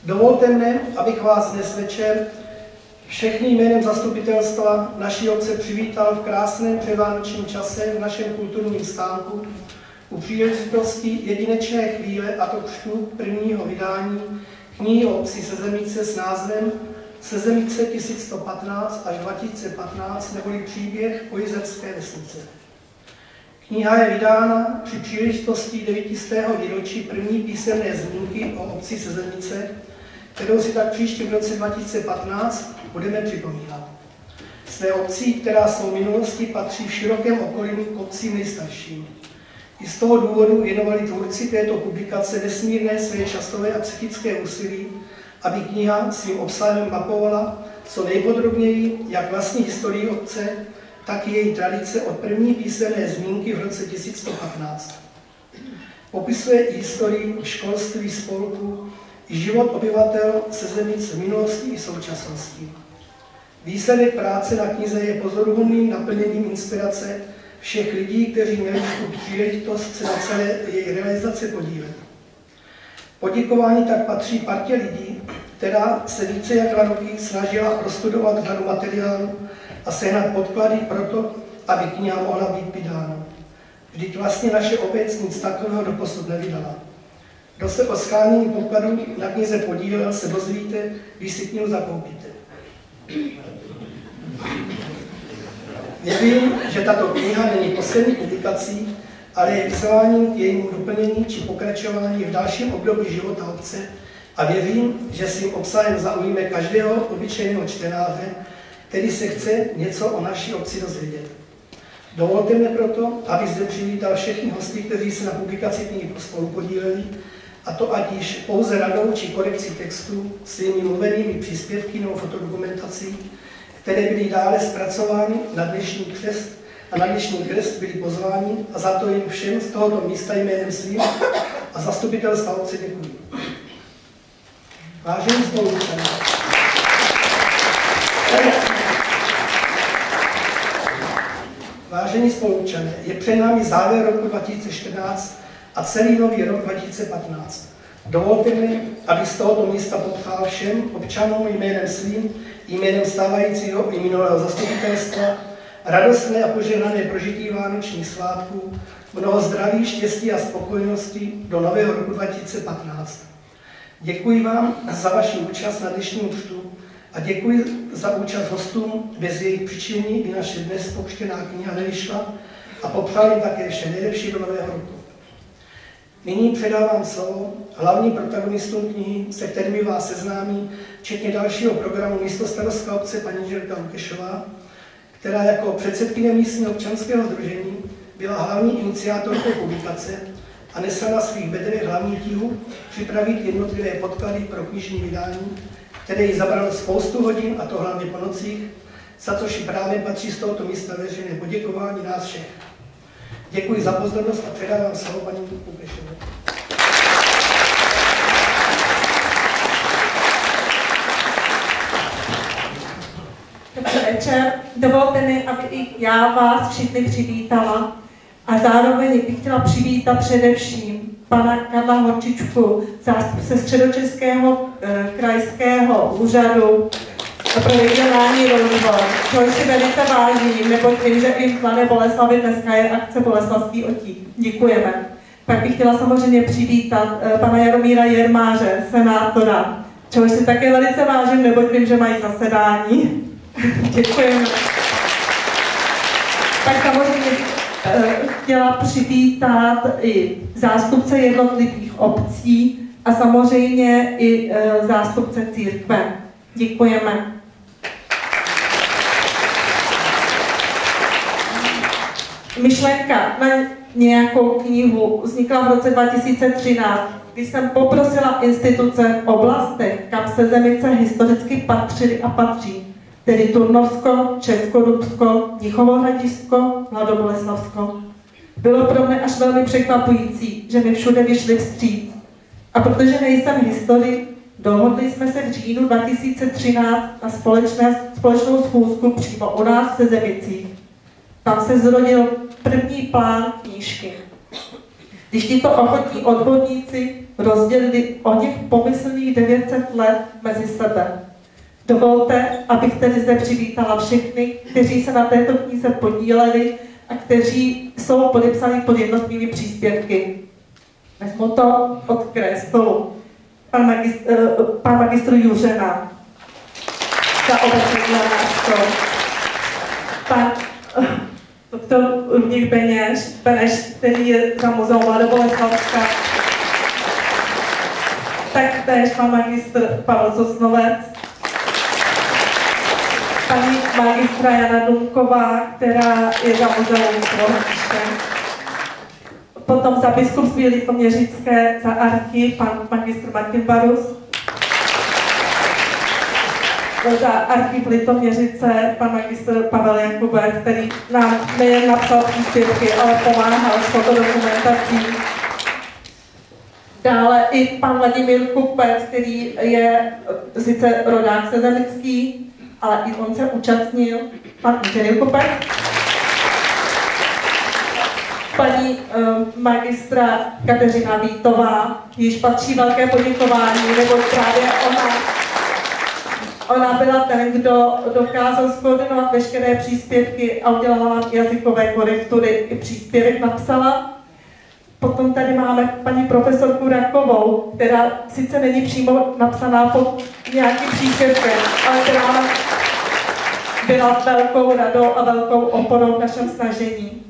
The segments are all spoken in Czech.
Dovolte mne, abych vás dnes večer všechny jménem zastupitelstva naší obce přivítal v krásném předvánočním čase v našem kulturním stánku u příležitosti jedinečné chvíle, a to křtu prvního vydání knihy o obci Sezemice s názvem Sezemice 1115 až 2015, neboli příběh o jizerské vesnice. Kniha je vydána při příležitosti 900. výročí první písemné zmínky o obci Sezemice, kterou si tak příštím roce 2015 budeme připomínat. Jsme obcí, která svou minulostí patří v širokém okolí k obcím nejstarším. I z toho důvodu věnovali tvůrci této publikace nesmírné své časové a psychické úsilí, aby kniha svým obsahem mapovala co nejpodrobněji jak vlastní historii obce, tak i její tradice od první písemné zmínky v roce 1115. Popisuje i historii školství, spolku, i život obyvatel Sezemic v minulosti i současnosti. Výsledek práce na knize je pozoruhodným naplněním inspirace všech lidí, kteří měli tu příležitost se na celé její realizaci podílet. Poděkování tak patří partě lidí, která se více jak 2 roky snažila prostudovat řadu materiálu a sehnat podklady pro to, aby kniha mohla být vydána. Vždyť vlastně naše obec nic takového doposud nevydala. Kdo se o shánění podkladů na knize podílel, se dozvíte, když si knihu zakoupíte. Věřím, že tato kniha není poslední publikací, ale je vyzváním k jejímu doplnění či pokračování v dalším období života obce a věřím, že svým obsahem zaujme každého obyčejného čtenáře, který se chce něco o naší obci dozvědět. Dovolte mi proto, aby zde přivítal všechny hosty, kteří se na publikaci knihy spolu podíleli, a to ať již pouze radou či korekcí textu, svými mluvenými příspěvky nebo fotodokumentací, které byly dále zpracovány na dnešní křest a na dnešní křest byli pozváni, a za to jim všem z tohoto místa jménem svým a zastupitelstva obce děkuji. Vážení spoluobčané, vážení spoluobčané, je před námi závěr roku 2014 a celý nový rok 2015. Dovolte mi, abych z tohoto místa popřál všem občanům jménem svým, jménem stávajícího i minulého zastupitelstva radostné a požehnané prožití vánočních svátků, mnoho zdraví, štěstí a spokojenosti do nového roku 2015. Děkuji vám za vaši účast na dnešním křtu a děkuji za účast hostům, bez jejich přičinění by naše dnes pouštěná kniha nevyšla, a popřál jim také vše nejlepší do nového roku. Nyní předávám slovo hlavním protagonistům knihy, se kterými vás seznámí, včetně dalšího programu místostarostka obce paní Žilka Lukešová, která jako předsedkyně místního občanského sdružení byla hlavní iniciátorkou publikace a nesla na svých bedrech hlavní tíhu připravit jednotlivé podklady pro knižní vydání, které jí zabralo spoustu hodin, a to hlavně po nocích, za což i právě patří z tohoto místa veřejné poděkování nás všech. Děkuji za pozornost a předávám slovo paní Lukešové. Dobrý večer. Dovolte mi, aby i já vás všechny přivítala a zároveň bych chtěla přivítat především pana Karla Horčičku, zástupce Středočeského krajského úřadu pro regionální rozvoj, což si velice vážím, neboť vím, že i v Mladé Boleslavi dneska je akce Boleslavský otík. Děkujeme. Pak bych chtěla samozřejmě přivítat pana Jaromíra Jermáře, senátora, čehož si také velice vážím, neboť vím, že mají zasedání. Děkujeme. Tak samozřejmě chtěla přivítat i zástupce jednotlivých obcí a samozřejmě i zástupce církve. Děkujeme. Myšlenka na nějakou knihu vznikla v roce 2013, kdy jsem poprosila instituce v oblastech, kam Sezemice historicky patřily a patří, tedy Turnovsko, Českorudsko, Mnichovohradišťsko, Mladoboleslavsko. Bylo pro mě až velmi překvapující, že mi všude vyšli vstříc. A protože nejsem historik, dohodli jsme se v říjnu 2013 na společnou schůzku přímo u nás v Sezemicích. Tam se zrodil první plán knížky. Když tito ochotní odborníci rozdělili o něch pomyslných 900 let mezi sebe. Dovolte, abych tedy zde přivítala všechny, kteří se na této knize podíleli a kteří jsou podepsaní pod jednotlivými příspěvky. Vezmu to od kraje stolu. Pan magistr Juřena za obecní nástroj. Pan doktor Luděk Beneš, který je za muzeum Mladoboleslavska. Taktéž pan magistr Pavel Sosnovec. Paní magistra Jana Dumková, která je za muzeum Rohniště. Potom za biskupství Litoměřické, za archiv pan magistr Martin Barus. Za archiv Litoměřice pan magistr Pavel Jakubec, který nám nejen napsal příspěvky, ale pomáhal s fotodokumentací. Dále i pan Vladimír Kupec, který je sice rodák sezemický, ale i on se účastnil. Pan inženýr Kupec. Paní magistra Kateřina Vítová, již patří velké poděkování, nebo právě ona byla ten, kdo dokázal skoordinovat veškeré příspěvky a udělala nám jazykové korektury, i příspěvek napsala. Potom tady máme paní profesorku Rakovou, která sice není přímo napsaná pod nějakým příspěvkem, ale která byla velkou radou a velkou oporou v našem snažení.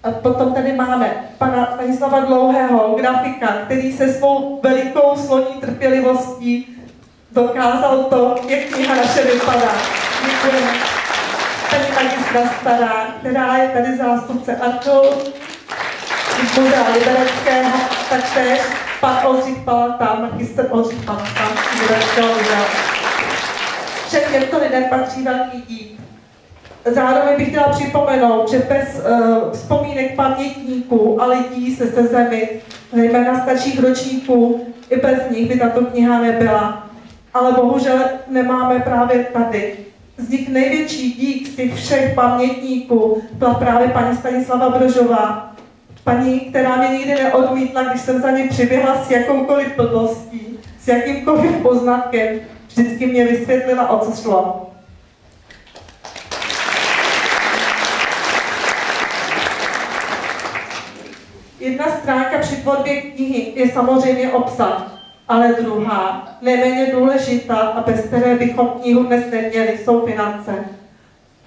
A potom tady máme pana Stanislava Dlouhého, grafika, který se svou velikou sloní trpělivostí dokázal to, jak kniha naše vypadá. Děkujeme. Paní magistra Stará, která je tady zástupce archeologů z Muzea Libereckého, taktéž pan Oldřich Palata, magistr Oldřich Palata z Libereckého muzea. Všem těmto lidem patří velký dík. Zároveň bych chtěla připomenout, že bez vzpomínek pamětníků a lidí se Sezemic, zejména starších ročníků, i bez nich by tato kniha nebyla. Ale bohužel nemáme právě tady. Z nich největší dík z těch všech pamětníků byla právě paní Stanislava Brožová. Paní, která mě nikdy neodmítla, když jsem za ní přiběhla s jakoukoliv blbostí, s jakýmkoliv poznatkem, vždycky mě vysvětlila, o co šlo. Jedna stránka při tvorbě knihy je samozřejmě obsah, ale druhá, neméně důležitá a bez které bychom knihu dnes neměli, jsou finance.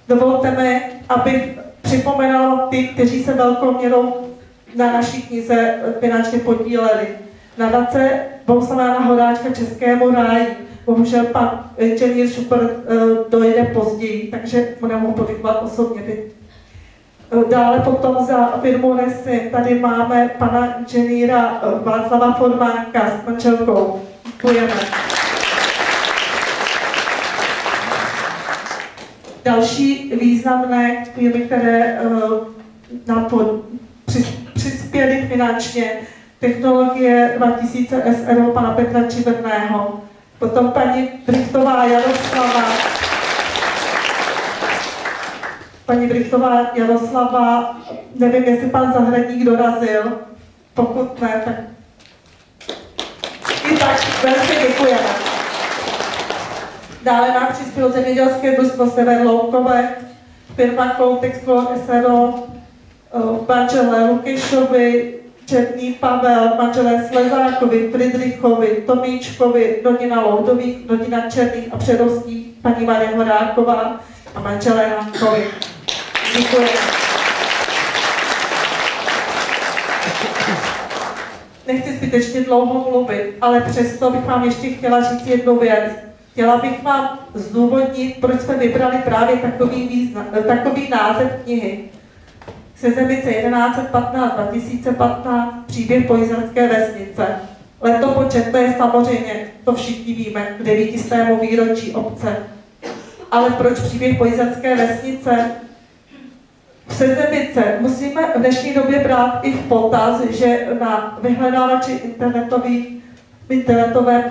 Dovolte mi, abych připomenula ty, kteří se velkou měrou na naší knize finančně podíleli. Nadace Bohuslava Jana Horáčka Českému ráji. Bohužel pan inženýr Šupr dojde později, takže mu nemohu poděkovat osobně. Dále potom za firmu Resim tady máme pana inženýra Václava Formánka s manželkou. Děkujeme. Další významné firmy, které nám přispěly finančně, Technologie 2000 SRO pana Petra Čiverného, potom paní Brichtová Jaroslava, nevím, jestli pan Zahradník dorazil, pokud ne, tak i tak velice děkujeme. Dále nám přispělo zemědělské družstvo Sever Loukové, firma Koutex SRO, manželé Lukešovi, Černý Pavel, manželé Slezákovi, Fridrichovi, Tomíčkovi, rodina Loudových, rodina Černých a Přerostních, paní Marie Horáková a manželé Hankovi. Děkuji. Nechci zbytečně dlouho mluvit, ale přesto bych vám ještě chtěla říct jednu věc. Chtěla bych vám zdůvodnit, proč jsme vybrali právě takový název knihy. Sezemice 1115-2015, příběh Pojizerské vesnice. Letopočet, to je samozřejmě, to všichni víme, k 900. výročí obce. Ale proč příběh Pojizerské vesnice? V Sezemice musíme v dnešní době brát i v potaz, že na vyhledávači internetovém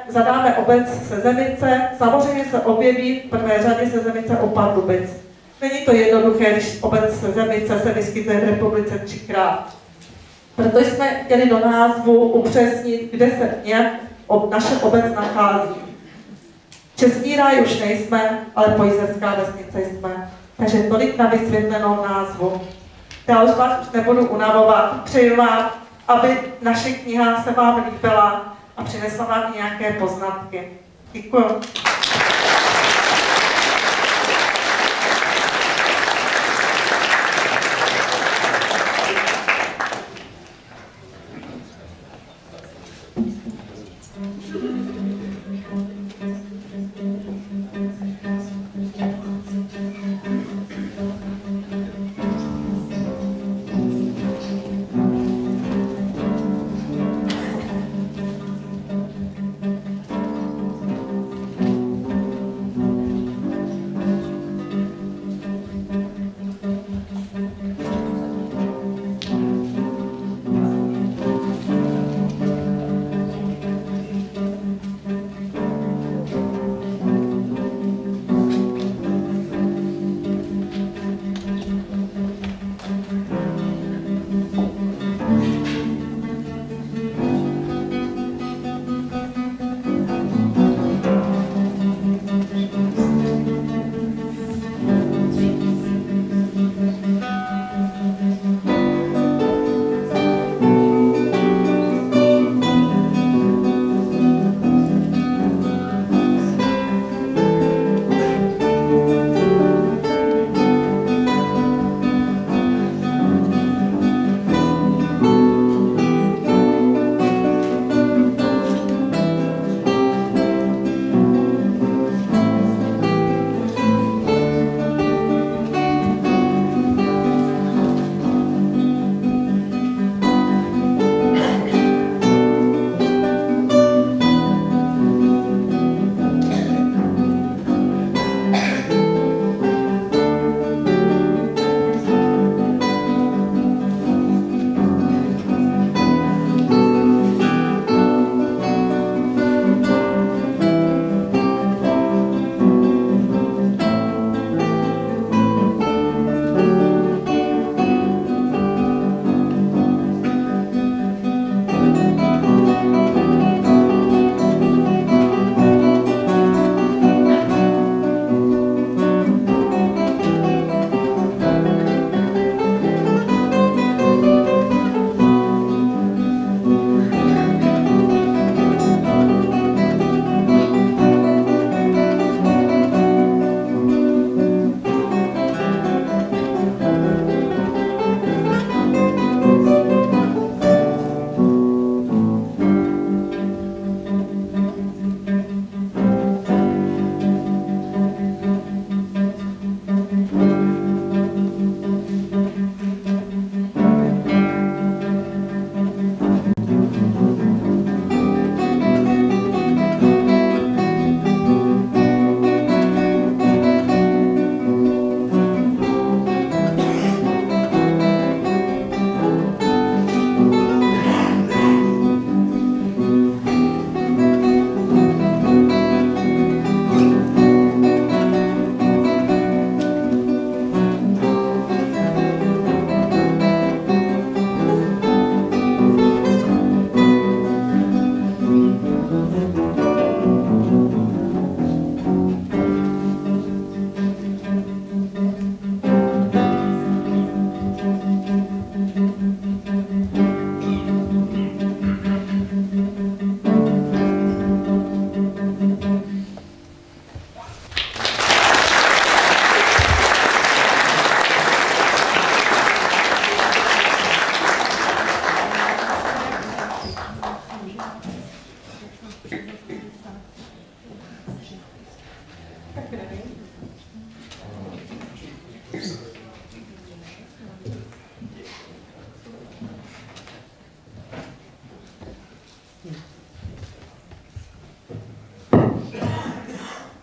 zadáme obec Sezemice, samozřejmě se objeví v prvé řadě Sezemice u Pardubic. Není to jednoduché, když obec Sezemice se vyskytuje v republice 3krát. Proto jsme chtěli do názvu upřesnit, kde se nějak naše obec nachází. Český ráj už nejsme, ale Pojzerská vesnice jsme. Takže tolik na vysvětlenou názvu. Já už vás už nebudu unavovat. Přeju vám, aby naše kniha se vám líbila a přinesla vám nějaké poznatky. Děkuji.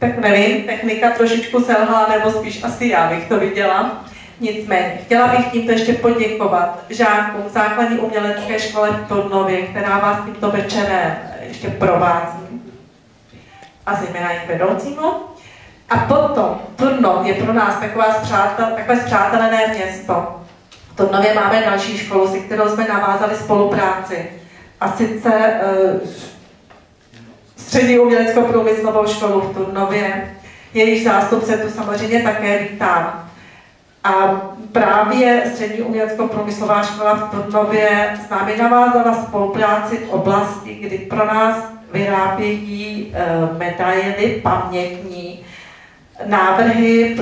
Tak nevím, technika trošičku selhala, nebo spíš asi já bych to viděla. Nicméně, chtěla bych tímto ještě poděkovat žákům základní umělecké školy v Turnově, která vás tímto večerem ještě provází. A zejména jejich vedoucímu. A potom Turnov je pro nás takové spřátelené město. Trnově máme další školu, se kterou jsme navázali spolupráci. A sice Střední umělecko-průmyslovou školu v Trnově. Jejíž zástupce tu samozřejmě také vítám. A právě Střední umělecko-průmyslová škola v Trnově s námi navázala spolupráci v oblasti, kdy pro nás vyrábějí medaily pamětní. Návrhy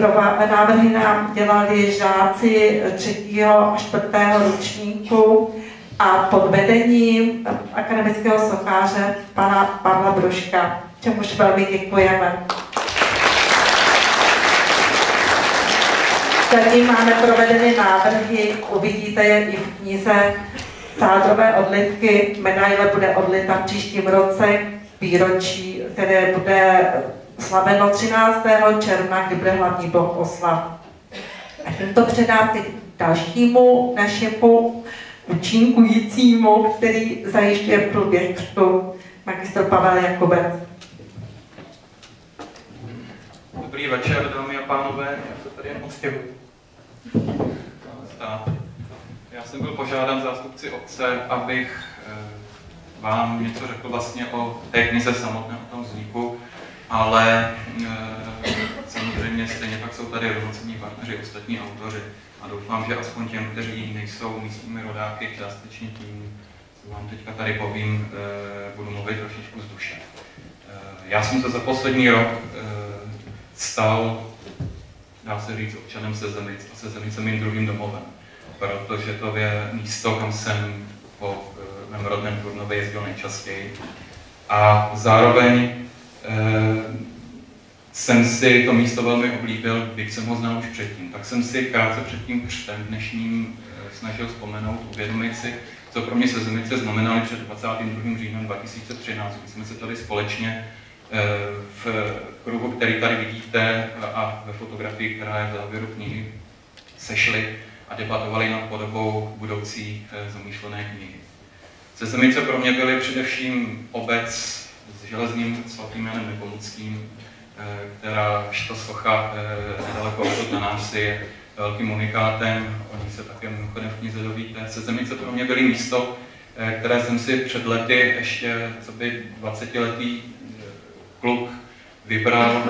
nám dělali žáci 3. a 4. ročníku a pod vedením akademického sochaře pana Pavla Bruška, čemuž velmi děkujeme. Zatím máme provedeny návrhy, uvidíte je i v knize Sádrové odlitky. Medaile bude odlita v příštím roce, výročí, které bude slaveno 13. června, kdy bude hlavní bohoslav. A tímto předám teď dalšímu našemu účinkujícímu, který zajišťuje průběh křtu, magistr Pavel Jakubec. Dobrý večer, dámy a pánové, já se tady jen odstěhuji. Já jsem byl požádán zástupci obce, abych vám něco řekl vlastně o té knize samotné, o tom vzniku, ale samozřejmě stejně tak jsou tady rovnocení partneři, ostatní autoři a doufám, že aspoň těm, kteří nejsou místními rodáky, částečně tím, co vám teďka tady povím, budu mluvit trošičku z duše. Já jsem se za poslední rok stal, dá se říct, občanem Sezemic a Sezemic je mým druhým domovem, protože to je místo, kam jsem po mém rodném Turnově jezdil nejčastěji. A zároveň jsem si to místo velmi oblíbil, když jsem ho znal už předtím. Tak jsem si krátce před tím křtem dnešním snažil vzpomenout, uvědomit si, co pro mě Sezemice znamenaly před 22. říjnem 2013, kdy jsme se tady společně v kruhu, který tady vidíte a ve fotografii, která je v závěru knihy, sešli a debatovali nad podobou budoucí zamýšlené knihy. Sezemice pro mě byly především obec s železným svatým Janem Nepomuckým, která to socha nedaleko od na návsi je velkým unikátem, o ní se také mimochodem v knize dovíte. Sezemice pro mě byly místo, které jsem si před lety ještě co by 20letý kluk vybral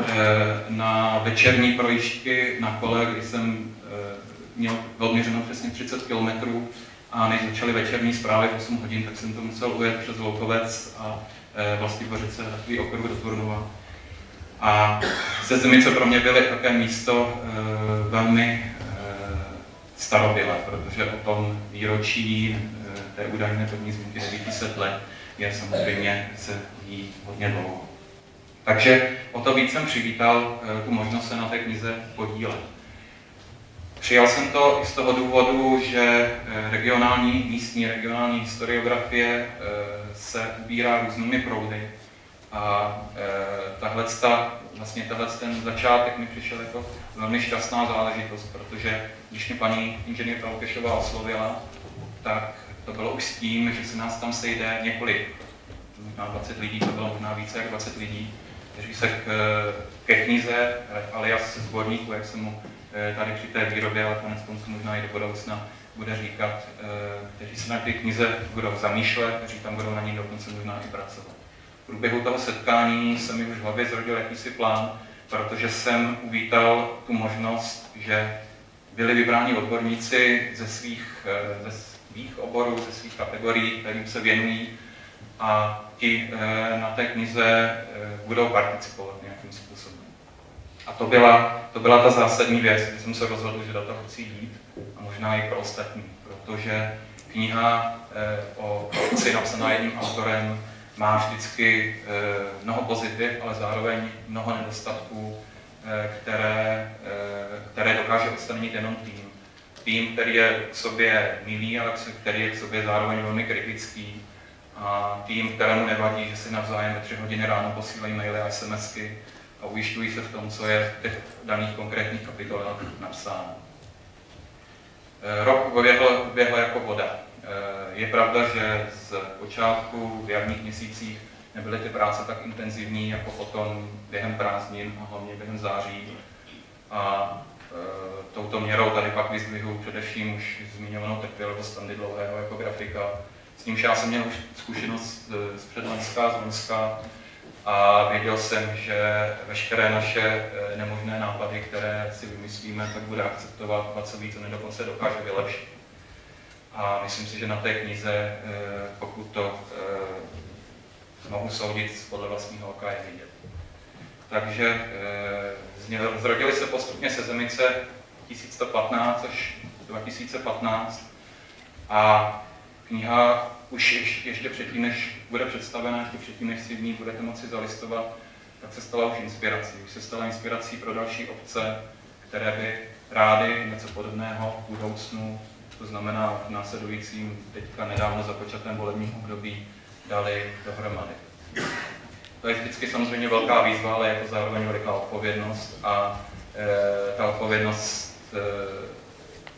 na večerní projížďky na kole, kdy jsem měl odměřeno přesně 30 km a než začaly večerní zprávy v 8 hodin, tak jsem to musel ujet přes Loukovec a Vlastivořice, takový okruh do Turnova. A Sezemice pro mě byly také místo velmi starobylé, protože o tom výročí té údajné první zmínky 900 let je samozřejmě se ví hodně dlouho. Takže o to víc jsem přivítal tu možnost se na té knize podílet. Přijal jsem to i z toho důvodu, že místní regionální historiografie se ubírá různými proudy a tenhle ten začátek mi přišel jako velmi šťastná záležitost, protože když mě paní inženýrka Lukešová oslovila, tak to bylo už s tím, že se nás tam sejde několik, možná 20 lidí, to bylo možná více jak 20 lidí, kteří se ke knize alias sborníku, jak jsem mu tady při té výrobě, ale konec konců možná i do budoucna bude říkat, kteří se na té knize budou zamýšlet, kteří tam budou na ní dokonce možná i pracovat. V průběhu toho setkání se mi už v hlavě zrodil jakýsi plán, protože jsem uvítal tu možnost, že byli vybráni odborníci ze svých oborů, ze svých kategorií, kterým se věnují, a ti na té knize budou participovat nějakým způsobem. A to byla ta zásadní věc, kdy jsem se rozhodl, že do toho chci jít, a možná i pro ostatní, protože kniha o obci napsaná jedním autorem má vždycky mnoho pozitiv, ale zároveň mnoho nedostatků, které dokáže odstranit jenom tým. Tým, který je k sobě milý, ale který je k sobě zároveň velmi kritický. A tým, kterému nevadí, že si navzájem ve 3 hodiny ráno posílají maily a SMSky a ujišťují se v tom, co je v těch daných konkrétních kapitolách napsáno. Rok běhl jako voda. Je pravda, že z počátku v jarních měsících nebyly ty práce tak intenzivní jako potom během prázdnin a hlavně během září. A touto měrou tady pak vyzdvihu především už zmiňovanou trpělivost Standy Dlouhého jako grafika. S nímž já jsem měl už zkušenost z předlenska, z loňska a věděl jsem, že veškeré naše nemožné nápady, které si vymyslíme, tak bude akceptovat a co víc, dokonce dokáže vylepšit. A myslím si, že na té knize, pokud to mohu soudit podle vlastního oka, je vidět. Takže zrodily se postupně Sezemice 1115 až 2015 a kniha už ještě předtím, než bude představena, ještě předtím, než si v ní budete moci zalistovat, tak se stala už inspirací. Už se stala inspirací pro další obce, které by rády něco podobného v budoucnu, to znamená v následujícím teďka nedávno započatém volebním období, dali dohromady. To je vždycky samozřejmě velká výzva, ale je to zároveň veliká odpovědnost a ta odpovědnost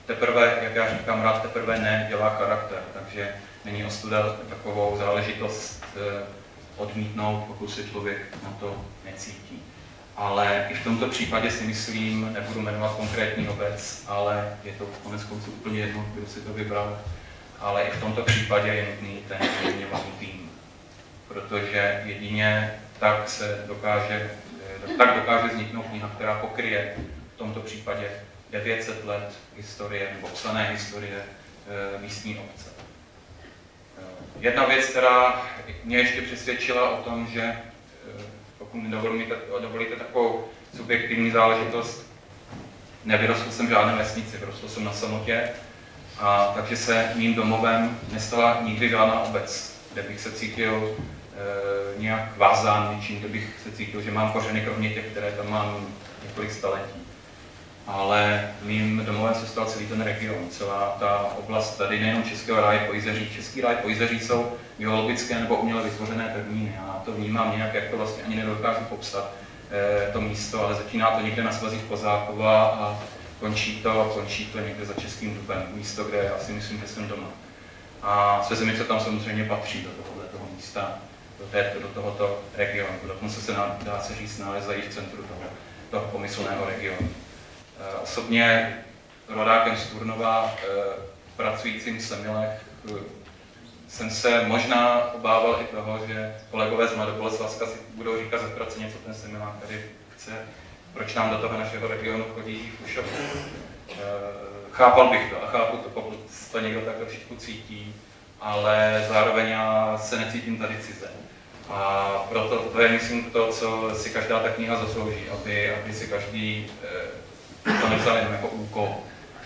teprve, jak já říkám rád, teprve ne dělá charakter, takže není ostuda takovou záležitost odmítnout, pokud se člověk na to necítí. Ale i v tomto případě si myslím, nebudu jmenovat konkrétní obec, ale je to koneckonců úplně jedno, kdo si to vybral, ale i v tomto případě je nutný ten vyměňovaný tým, protože jedině tak dokáže vzniknout kniha, která pokryje v tomto případě 900 let historie nebo psané historie místní obce. Jedna věc, která mě ještě přesvědčila o tom, že pokud mi dovolíte takovou subjektivní záležitost, nevyrostl jsem v žádné vesnici, vyrostl jsem na samotě, a takže se mým domovem nestala nikdy žádná obec, kde bych se cítil nějak vázán něčím, kde bych se cítil, že mám kořeny kromě těch, které tam mám několik staletí. Ale mým domovem se stal celý ten region, celá ta oblast tady, nejenom Českého ráje Pojzeří. Český ráj Pojzeří jsou geologické nebo uměle vytvořené pevniny. Já to vnímám nějak, jak to vlastně ani nedokážu popsat, to místo, ale začíná to někde na svazích Kozákova a končí to někde za Českým Dubem, místo, kde já si myslím, že jsem doma. A Sezemice tam samozřejmě patří do tohoto místa, do tohoto regionu. Dokonce se dá se říct, nalézají v centru toho pomyslného regionu. Osobně rodákem z Turnova, pracujícím v Semilech, jsem se možná obával i toho, že kolegové z Mladoboleslavska si budou říkat za práci něco ten Semilák tady chce, proč nám do toho našeho regionu chodí Fušov. Chápal bych to a chápu to, pokud to někdo takhle všichni cítí, ale zároveň já se necítím tady cize. A proto to je, myslím, to, co si každá ta kniha zaslouží, aby si každý to nevzal jenom jako úkol,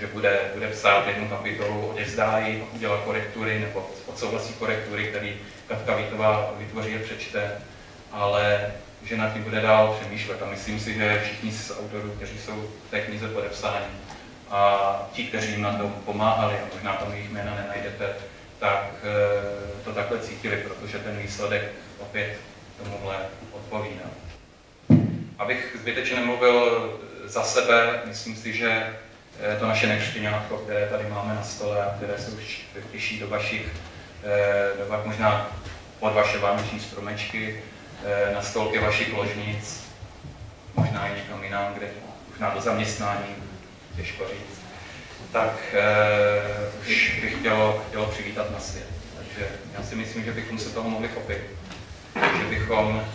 že bude psát jednu kapitolu, odevzdá ji, udělá korektury nebo odsouhlasí korektury, který Katka Vítová vytvoří a přečte, ale že nad tím bude dál přemýšlet. A myslím si, že všichni z autorů, kteří jsou v té knize podepsáni a ti, kteří jim na tom pomáhali, a možná tam jejich jména nenajdete, tak to takhle cítili, protože ten výsledek opět tomuhle odpovídá. Abych zbytečně nemluvil za sebe, myslím si, že to naše neštěňátko, které tady máme na stole a které se už těší do vašich, možná pod vaše vánoční stromečky, na stolky vašich ložnic, možná i někam jinam, kde možná do zaměstnání, těžko říct, tak už bych chtělo přivítat na svět. Takže já si myslím, že bychom se toho mohli chopit. Že bychom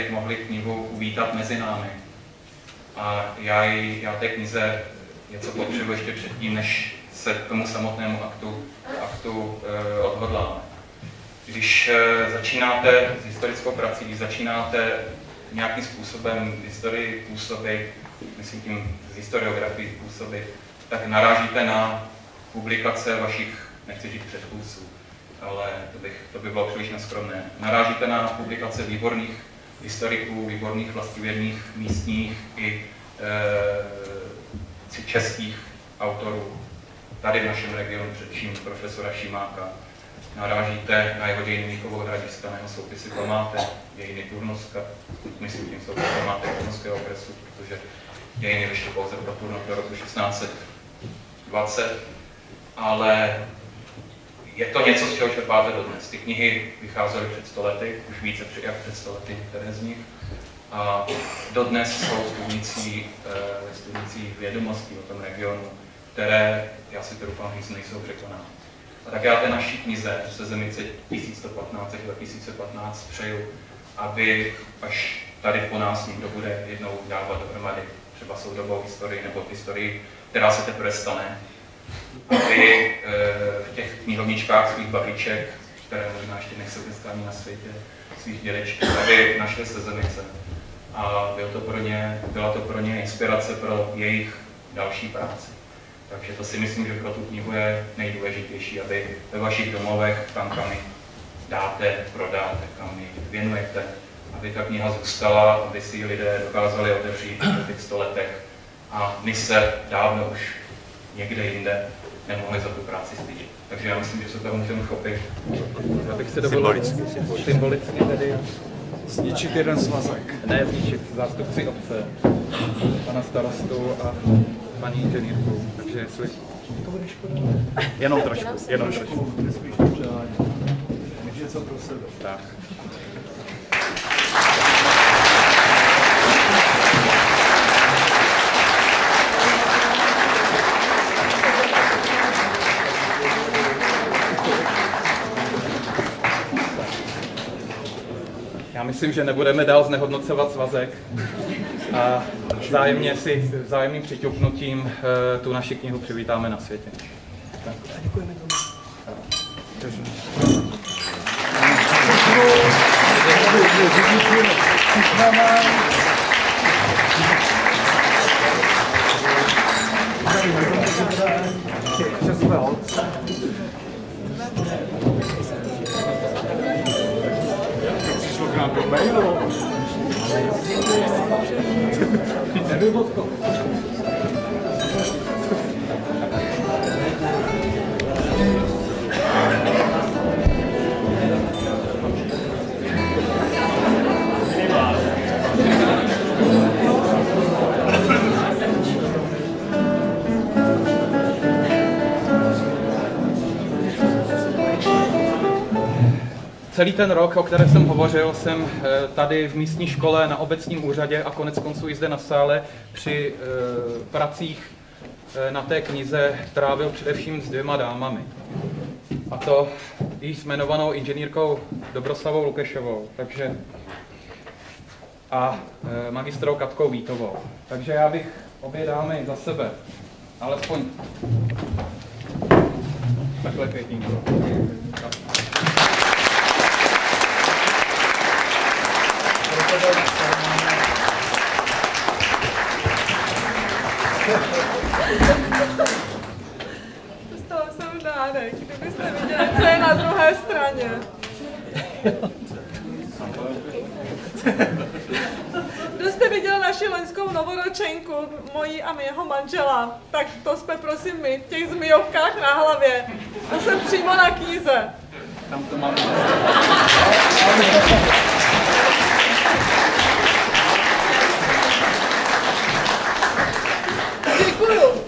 mohli knihu uvítat mezi námi. A já té knize něco potřebuji ještě předtím, než se k tomu samotnému aktu odhodláme. Když začínáte s historickou prací, když začínáte nějakým způsobem historii působit, myslím tím z historiografii působit, tak narážíte na publikace vašich, nechci říct předchůdců, ale to by bylo příliš neskromné. Narážíte na publikace výborných historiků, výborných vlastivědných místních i českých autorů, tady v našem regionu, především profesora Šimáka. Narážíte na jeho dějiny Míchovou Hradiska, na jeho soupisy památek, dějiny Turnovska, myslím tím soupisy památek Turnovského okresu, protože dějiny vyšly pouze pro Turnov do roku 1620, ale je to něco, z čeho čerpáte dodnes. Ty knihy vycházely před 100 lety, už více jak před 100 lety, některé z nich. a dodnes jsou studnicí vědomostí o tom regionu, které, já si doufám říct, nejsou překonány. A tak já té naší knize Sezemice 1115 až 2015 přeju, aby až tady po nás někdo bude jednou dávat dohromady třeba soudobou historii nebo historii, která se teprve stane, aby v těch knihovničkách svých babiček, které možná ještě nejsou dneska ani na světě, svých dědečků, aby našli Sezemice. A byla to pro ně inspirace pro jejich další práci. Takže to si myslím, že pro tu knihu je nejdůležitější, aby ve vašich domovech, tam, kam ji dáte, prodáte, kam ji věnujete, aby ta kniha zůstala, aby si ji lidé dokázali otevřít v těch 100 letech. A my se dávno už někde jinde nemohli za tu práci stydět. Takže já myslím, že se toho můžeme chopit. Já bych se dovolil symbolicky tedy zničit jeden svazek. Ne zničit, zástupci obce, pana starostu a paní inženýrku. Takže jestli... To bude škoda. Jenom trošku, jenom trošku. Nesmíš to přehánět. Něco pro sebe. Tak. Já myslím, že nebudeme dál znehodnocovat svazek a vzájemným přiťuknutím tu naši knihu přivítáme na světě. Tak. Děkujeme tomu. Přišlo k nám do mailu. Nevím od koho. Celý ten rok, o kterém jsem hovořil, jsem tady v místní škole, na obecním úřadě a konec konců i zde na sále při pracích na té knize trávil především s 2 dámami. A to již jmenovanou inženýrkou Dobroslavou Lukešovou a magistrou Katkou Vítovou. Takže já bych obě dámy za sebe alespoň takhle pětínko. Dostala jsem dárek, kdybyste viděli, co je na druhé straně. Kdo jste viděl naši loňskou novoročenku, mojí a mého manžela, tak to jsme prosím my, v těch zmijovkách na hlavě. To jsem přímo na knize. Tam to máme. Děkuju.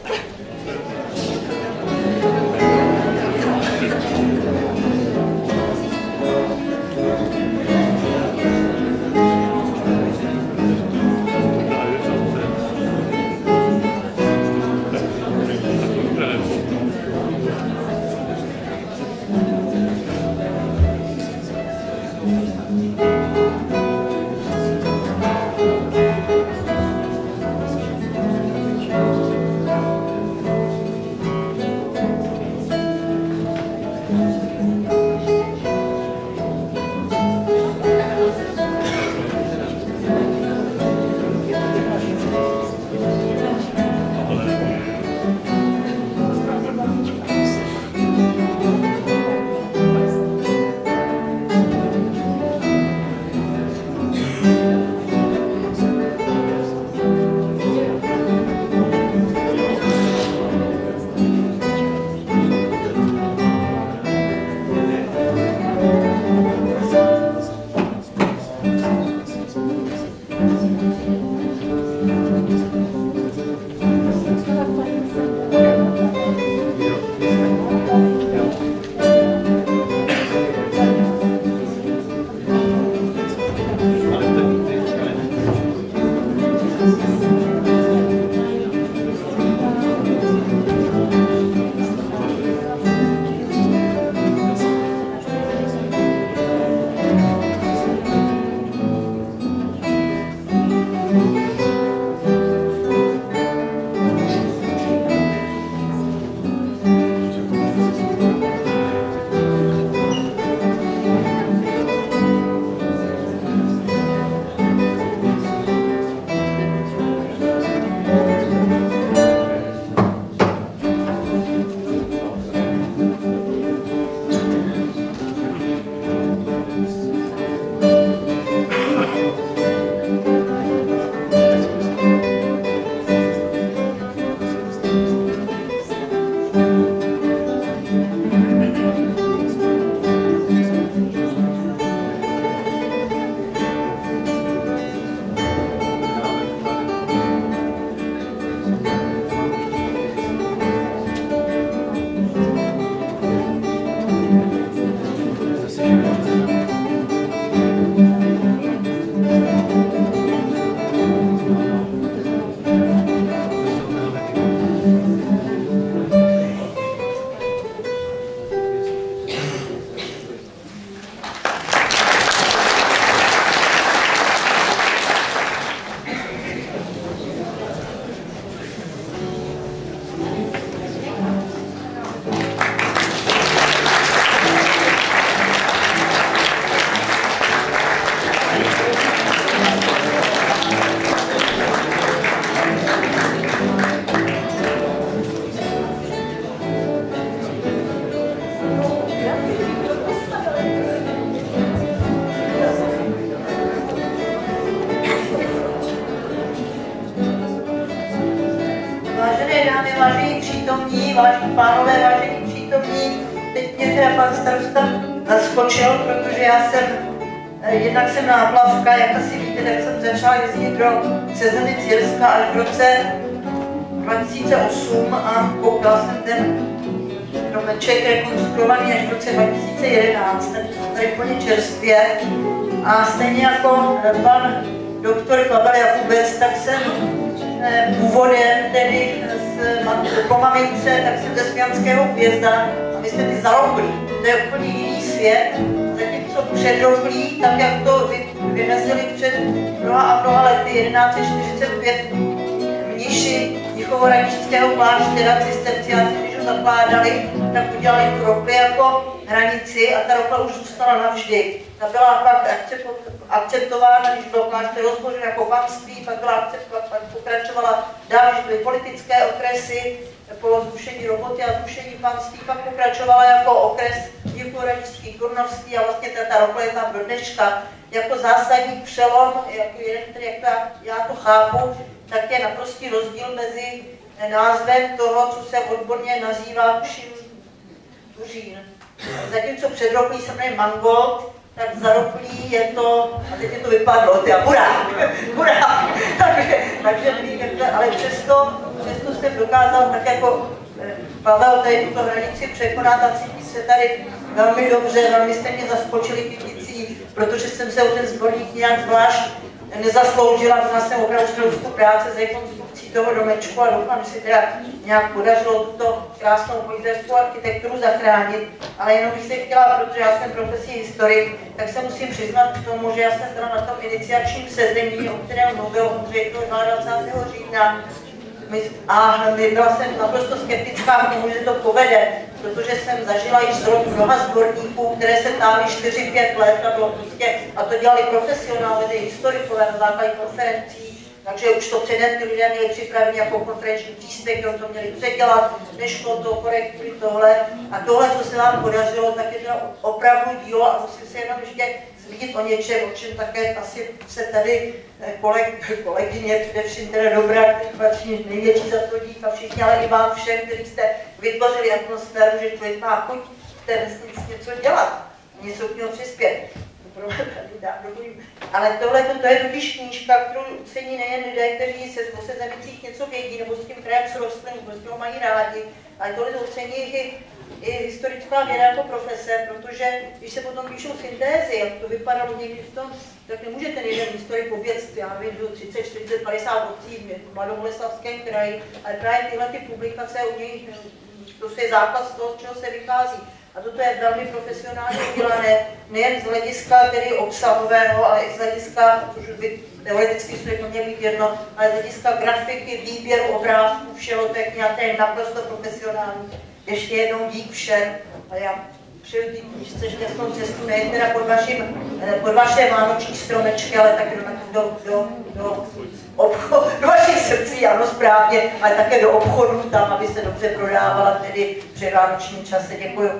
vážení přítomní, vážení pánové, vážení přítomní, teď mě teda pan starosta zaskočil, protože já jsem, jednak jsem náplavka, jak asi víte, tak jsem začala jezdit do Sezemic Jirska až v roce 2008 a koukala jsem ten domeček rekonstruovaný až v roce 2011, takže jsem tady plně čerstvě. A stejně jako pan doktor Klabel Jakubec, tak jsem původem tedy po mamince, tak jsem ze Svijanského Újezda a my jsme ty Zaloklí, to je úplně jiný svět, zatímco Předroklí, tak jak to vymezili před mnoha a mnoha lety, 1145 mniši Mnichovo-Ranišského kláštera, cisterciáci, když ho zakládali, tak udělali tu Rokli jako hranici a ta Rokla už zůstala navždy. Ta byla pak akceptována, když bylo klášter rozbořeno jako panství, pak byla pak pokračovala dál, když byly politické okresy, po zrušení roboty a zrušení panství, pak pokračovala jako okres Mnichovo-Ranišský, Kurnovský a vlastně ta Rokla je tam do dneška. Jako zásadní přelom, jako jeden, který já to chápu, tak je naprostý rozdíl mezi názvem toho, co se odborně nazývá Tuřín. Zatímco Předroklí se jmenuje Mangold, tak Zaroklí je to, a teď je to vypadlo, to je Burák. takže ale přesto jsem dokázal tak jako Pavel tady tuto hranici překonat a cítí se tady velmi dobře, velmi jste mě zaskočili Kyticí, protože jsem se o ten sborník nějak zvlášť nezasloužila, znala jsem opravdu spoustu práce s rekonstrukcí toho domečku a doufám, že si teda nějak podařilo tuto krásnou polizejskou architekturu zachránit, ale jenom bych se chtěla, protože já jsem profesí historik, tak se musím přiznat k tomu, že já jsem byla na tom iniciačním sezení, o kterém mluvil Ondřej 22. října, a byla jsem naprosto skeptická k tomu, že to povede, protože jsem zažila již zrod mnoha sborníků, které se táhly 4-5 let a to dělali profesionálové, historikové na základě konferencí, takže už to předem ty lidé měli připravený jako konferenční příspěvek, to měli předělat, nešlo to korektury tohle. A tohle, co se vám podařilo, tak je to opravdu dílo a musím se jenom ještě zmínit o něčem, o čem také asi se tady kolegyně, především teda Dobra, který patří největší za to dík a všichni, ale i vám všem, kteří jste vytvořili atmosféru, že člověk má chuť v té vesnici něco dělat, něco k němu přispět. Ale tohle to je totiž knížka, kterou cení nejen lidé, kteří se o Sezemicích něco vědí, nebo s tím krajem srostlým, prostě ho mají rádi, ale tohle to cení i historická věda jako profese, protože když se potom píšou syntézy, jak to vypadalo někdy v tom, tak nemůže ten jeden historik oběct, já nevím, 30, 40, 50 obcí v Mladoboleslavském kraji, ale právě tyhle ty publikace u něj, to je základ z toho, z čeho se vychází. A toto je velmi profesionálně udělané, nejen z hlediska tedy obsahového, ale i z hlediska, což by teoreticky student měl být jedno, ale z hlediska grafiky, výběru obrázků, všeho, to je kniha, to je naprosto profesionální. Ještě jednou dík všem a já přeju ty knížce šťastnou cestu, nejen teda pod vaše vánoční stromečky, ale tak do vašich srdcí, ano správně, ale také do obchodu tam, aby se dobře prodávala tedy při vánočním čase. Děkuju.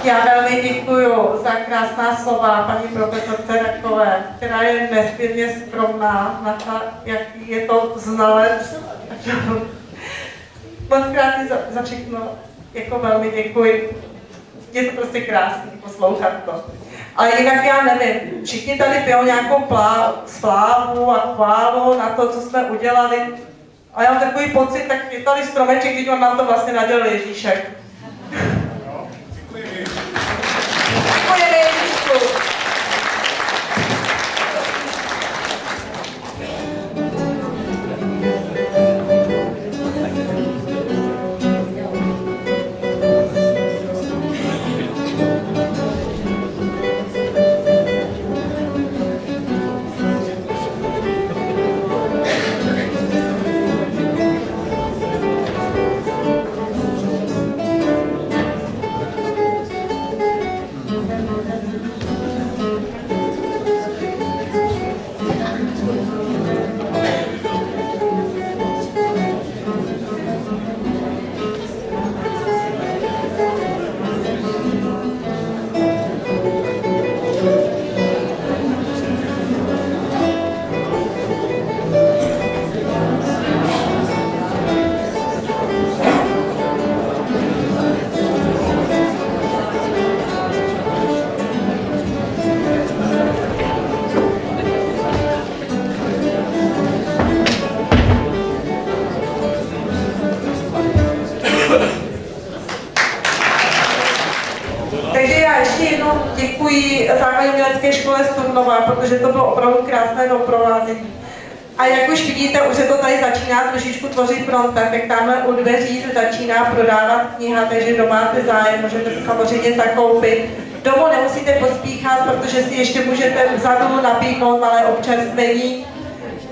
Já velmi děkuji za krásná slova paní profesorce Rakové, která je nesmírně skromná na to, jaký je to znalec. Moc krát za všechno jako velmi děkuji. Je to prostě krásný poslouchat to. Ale jinak já nevím, všichni tady pijou nějakou slávu a chválu na to, co jsme udělali. A já mám takový pocit, tak je tady stromeček, když on nám to vlastně nadělal Ježíšek. Děkujeme Ježíšku. já ještě jednou děkuji základní umělecké škole z Turnova, protože to bylo opravdu krásné doprovázení. A jak už vidíte, už se to tady začíná trošičku tvořit fronta, tak tamhle u dveří se začíná prodávat kniha, takže kdo máte zájem, můžete si samozřejmě zakoupit. Domů nemusíte pospíchat, protože si ještě můžete vzadu nabídnout malé občerstvení.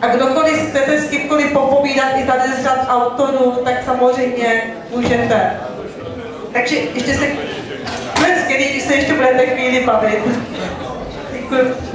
A kdokoliv chcete s kýmkoliv popovídat i tady z řad autorů, tak samozřejmě můžete. Takže ještě se... Bude skvělý, když se ještě budete chvíli bavit. Děkuji.